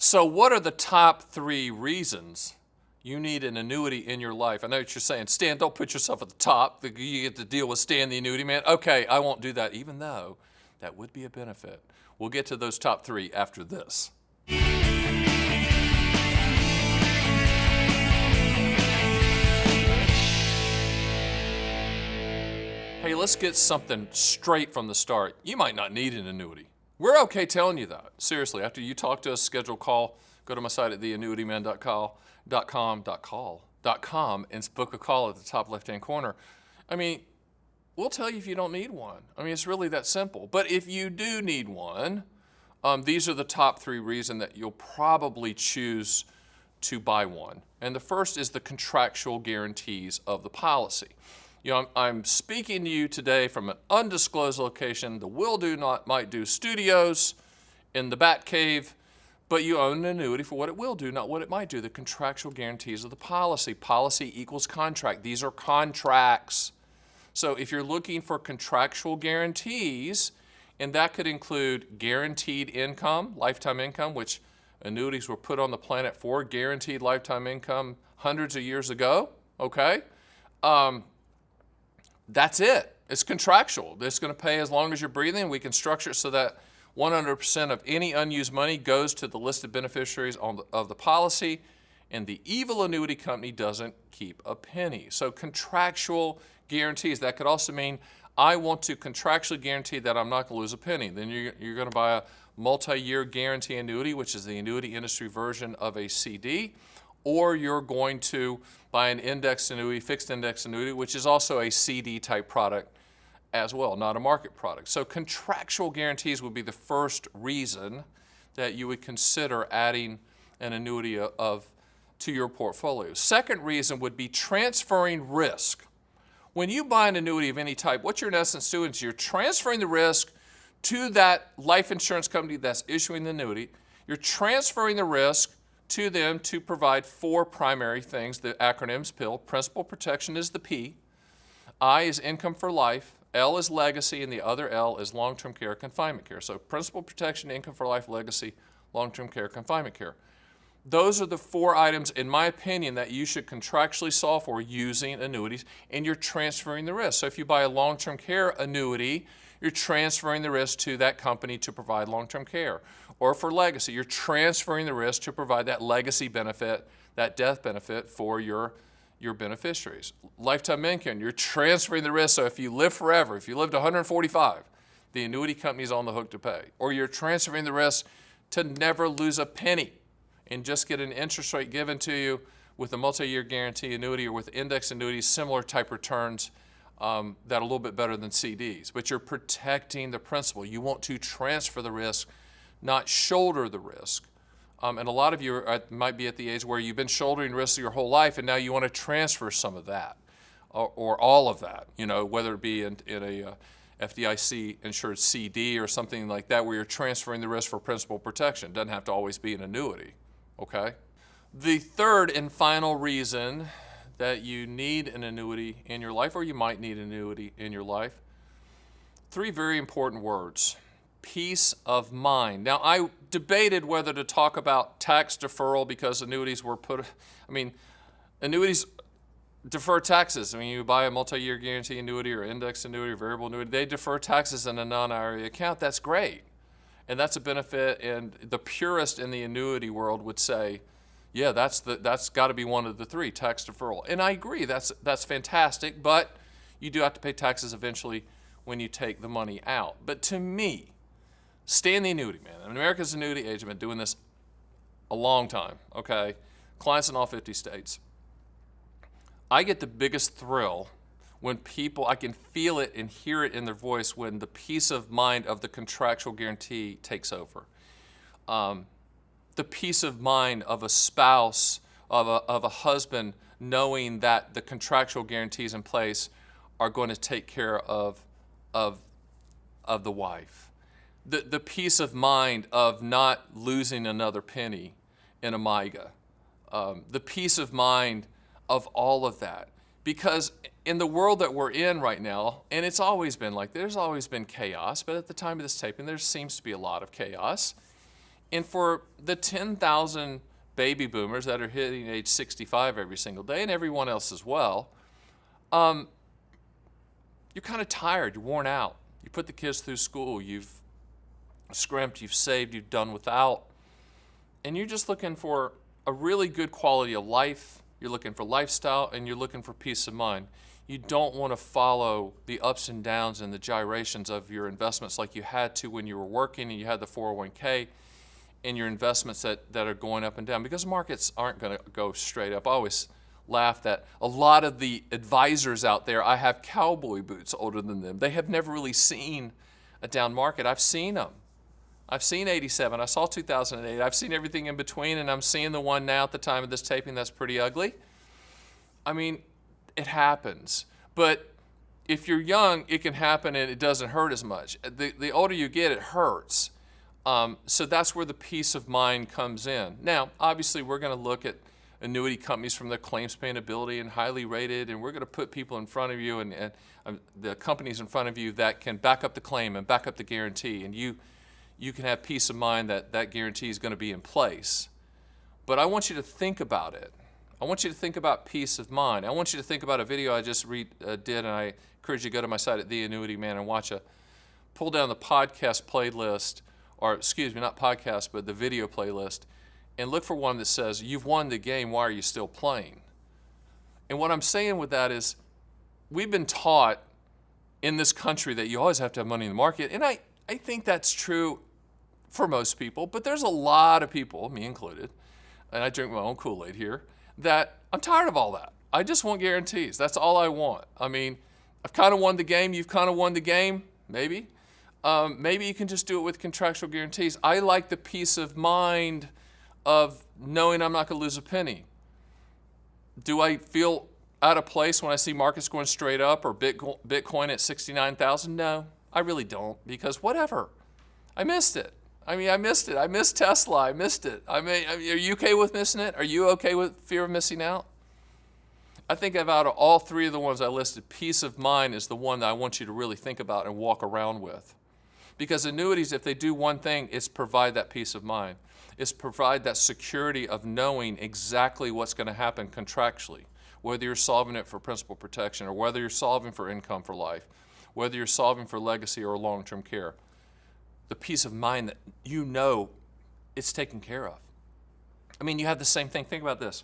So what are the top 3 reasons you need an annuity in your life? I know what you're saying. Stan, don't put yourself at the top. You get to deal with Stan the Annuity Man. Okay, I won't do that, even though that would be a benefit. We'll get to those top 3 after this. Hey, let's get something straight from the start. You might not need an annuity. We're okay telling you that. Seriously, after you talk to us, schedule a call, go to my site at theannuityman.com and book a call at the top left-hand corner. I mean, we'll tell you if you don't need one. I mean, it's really that simple. But if you do need one, these are the top 3 reasons that you'll probably choose to buy one. And the first is the contractual guarantees of the policy. You know, I'm speaking to you today from an undisclosed location, the Will Do Not Might Do Studios in the Bat Cave, but you own an annuity for what it will do, not what it might do. The contractual guarantees of the policy. Policy equals contract. These are contracts. So if you're looking for contractual guarantees, and that could include guaranteed income, lifetime income, which annuities were put on the planet for, guaranteed lifetime income hundreds of years ago, okay? That's it. It's contractual. It's going to pay as long as you're breathing. We can structure it so that 100% of any unused money goes to the listed beneficiaries of the policy, and the evil annuity company doesn't keep a penny. So contractual guarantees, that could also mean I want to contractually guarantee that I'm not going to lose a penny. Then you're going to buy a multi-year guarantee annuity, which is the annuity industry version of a CD, or you're going to buy an indexed annuity, fixed index annuity, which is also a CD type product as well, not a market product. So contractual guarantees would be the first reason that you would consider adding an annuity to your portfolio. Second reason would be transferring risk. When you buy an annuity of any type, what you're in essence doing is you're transferring the risk to that life insurance company that's issuing the annuity. You're transferring the risk to them to provide 4 primary things. The acronym's PIL. Principal protection is the P. I is income for life. L is legacy, and the other L is long-term care, confinement care. So principal protection, income for life, legacy, long-term care, confinement care. Those are the 4 items, in my opinion, that you should contractually solve for using annuities, and you're transferring the risk. So if you buy a long-term care annuity, you're transferring the risk to that company to provide long-term care. Or for legacy, you're transferring the risk to provide that legacy benefit, that death benefit for your beneficiaries. Lifetime income, you're transferring the risk, so if you live forever, if you lived 145, the annuity company's on the hook to pay. Or you're transferring the risk to never lose a penny and just get an interest rate given to you with a multi-year guarantee annuity or with index annuities, similar type returns that are a little bit better than CDs. But you're protecting the principal. You want to transfer the risk, not shoulder the risk. And a lot of you might be at the age where you've been shouldering risk your whole life, and now you want to transfer some of that or all of that, you know, whether it be in a FDIC insured CD or something like that, where you're transferring the risk for principal protection. It doesn't have to always be an annuity, okay? The third and final reason that you need an annuity in your life, or you might need an annuity in your life, 3 very important words. Peace of mind. Now, I debated whether to talk about tax deferral because annuities were annuities defer taxes. I mean, you buy a multi-year guarantee annuity or index annuity or variable annuity, they defer taxes in a non-IRA account. That's great. And that's a benefit, and the purist in the annuity world would say, yeah, that's got to be one of the 3, tax deferral. And I agree, that's fantastic, but you do have to pay taxes eventually when you take the money out. But to me, Stan the Annuity Man, I'm an America's annuity agent, I've been doing this a long time, okay? Clients in all 50 states. I get the biggest thrill when people, I can feel it and hear it in their voice when the peace of mind of the contractual guarantee takes over. The peace of mind of a spouse, of a husband, knowing that the contractual guarantees in place are going to take care of the wife. The peace of mind of not losing another penny in a MIGA. The peace of mind of all of that. Because in the world that we're in right now, and it's always been like, there's always been chaos, but at the time of this taping, there seems to be a lot of chaos. And for the 10,000 baby boomers that are hitting age 65 every single day, and everyone else as well, you're kind of tired, you're worn out. You put the kids through school, you've scrimped, you've saved, you've done without, and you're just looking for a really good quality of life, you're looking for lifestyle, and you're looking for peace of mind. You don't want to follow the ups and downs and the gyrations of your investments like you had to when you were working and you had the 401k and your investments that are going up and down, because markets aren't going to go straight up. I always laugh that a lot of the advisors out there, I have cowboy boots older than them. They have never really seen a down market. I've seen them. I've seen 87. I saw 2008. I've seen everything in between, and I'm seeing the one now at the time of this taping that's pretty ugly. I mean, it happens. But if you're young, it can happen and it doesn't hurt as much. The older you get, it hurts. So that's where the peace of mind comes in. Now, obviously, we're going to look at annuity companies from their claims paying ability and highly rated, and we're going to put people in front of you and the companies in front of you that can back up the claim and back up the guarantee, and you can have peace of mind that that guarantee is going to be in place. But I want you to think about it. I want you to think about peace of mind. I want you to think about a video I just did, and I encourage you to go to my site at the Annuity Man and pull down the podcast playlist, or excuse me, not podcast, but the video playlist, and look for one that says, "You've won the game, why are you still playing?" And what I'm saying with that is, we've been taught in this country that you always have to have money in the market, and I think that's true for most people, but there's a lot of people, me included, and I drink my own Kool-Aid here, that I'm tired of all that. I just want guarantees. That's all I want. I mean, I've kind of won the game. You've kind of won the game, maybe. Maybe you can just do it with contractual guarantees. I like the peace of mind of knowing I'm not going to lose a penny. Do I feel out of place when I see markets going straight up or Bitcoin at 69,000? No, I really don't, because whatever. I missed it. I missed it. I missed Tesla. I missed it. Are you okay with missing it? Are you okay with fear of missing out? I think out of all three of the ones I listed, peace of mind is the one that I want you to really think about and walk around with. Because annuities, if they do one thing, it's provide that peace of mind. It's provide that security of knowing exactly what's going to happen contractually, whether you're solving it for principal protection or whether you're solving for income for life, whether you're solving for legacy or long-term care. The peace of mind that you know it's taken care of. I mean, you have the same thing. Think about this.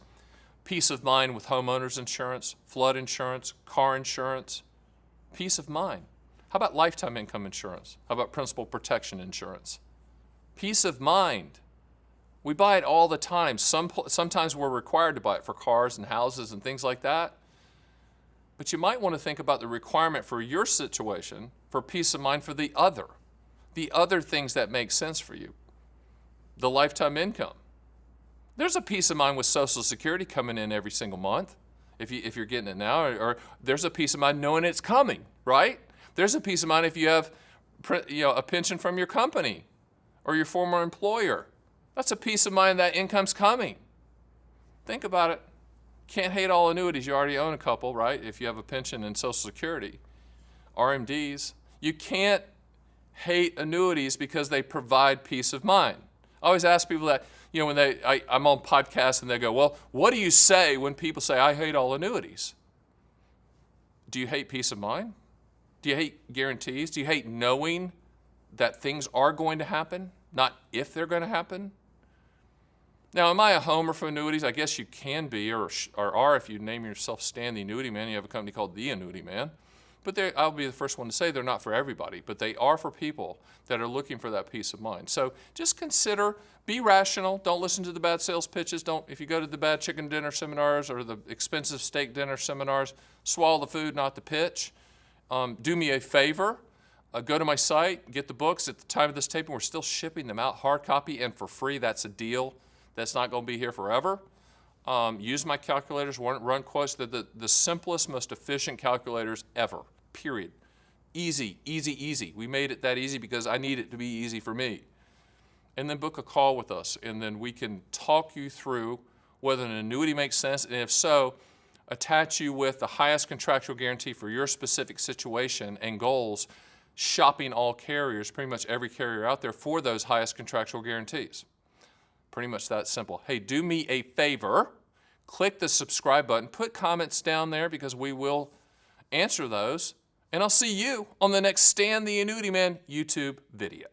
Peace of mind with homeowners insurance, flood insurance, car insurance. Peace of mind. How about lifetime income insurance? How about principal protection insurance? Peace of mind. We buy it all the time. Sometimes we're required to buy it for cars and houses and things like that. But you might want to think about the requirement for your situation for peace of mind for the other things that make sense for you. The lifetime income. There's a peace of mind with Social Security coming in every single month, if you're getting it now, or there's a peace of mind knowing it's coming, right? There's a peace of mind if you have a pension from your company or your former employer. That's a peace of mind that income's coming. Think about it. Can't hate all annuities. You already own a couple, right? If you have a pension and Social Security. RMDs. You can't hate annuities because they provide peace of mind. I always ask people that, when I'm on podcasts and they go, well, what do you say when people say, I hate all annuities? Do you hate peace of mind? Do you hate guarantees? Do you hate knowing that things are going to happen, not if they're going to happen? Now, am I a homer for annuities? I guess you can be, or are if you name yourself Stan the Annuity Man. You have a company called the Annuity Man. But I'll be the first one to say they're not for everybody, but they are for people that are looking for that peace of mind. So just consider, be rational. Don't listen to the bad sales pitches. If you go to the bad chicken dinner seminars or the expensive steak dinner seminars, swallow the food, not the pitch. Do me a favor. Go to my site, get the books. At the time of this taping, we're still shipping them out, hard copy and for free. That's a deal that's not going to be here forever. Use my calculators, run quotes. They're the simplest, most efficient calculators ever, period. Easy, easy, easy. We made it that easy because I need it to be easy for me. And then book a call with us, and then we can talk you through whether an annuity makes sense, and if so, attach you with the highest contractual guarantee for your specific situation and goals, shopping all carriers, pretty much every carrier out there, for those highest contractual guarantees. Pretty much that simple. Hey, do me a favor, click the subscribe button, put comments down there because we will answer those, and I'll see you on the next Stan the Annuity Man YouTube video.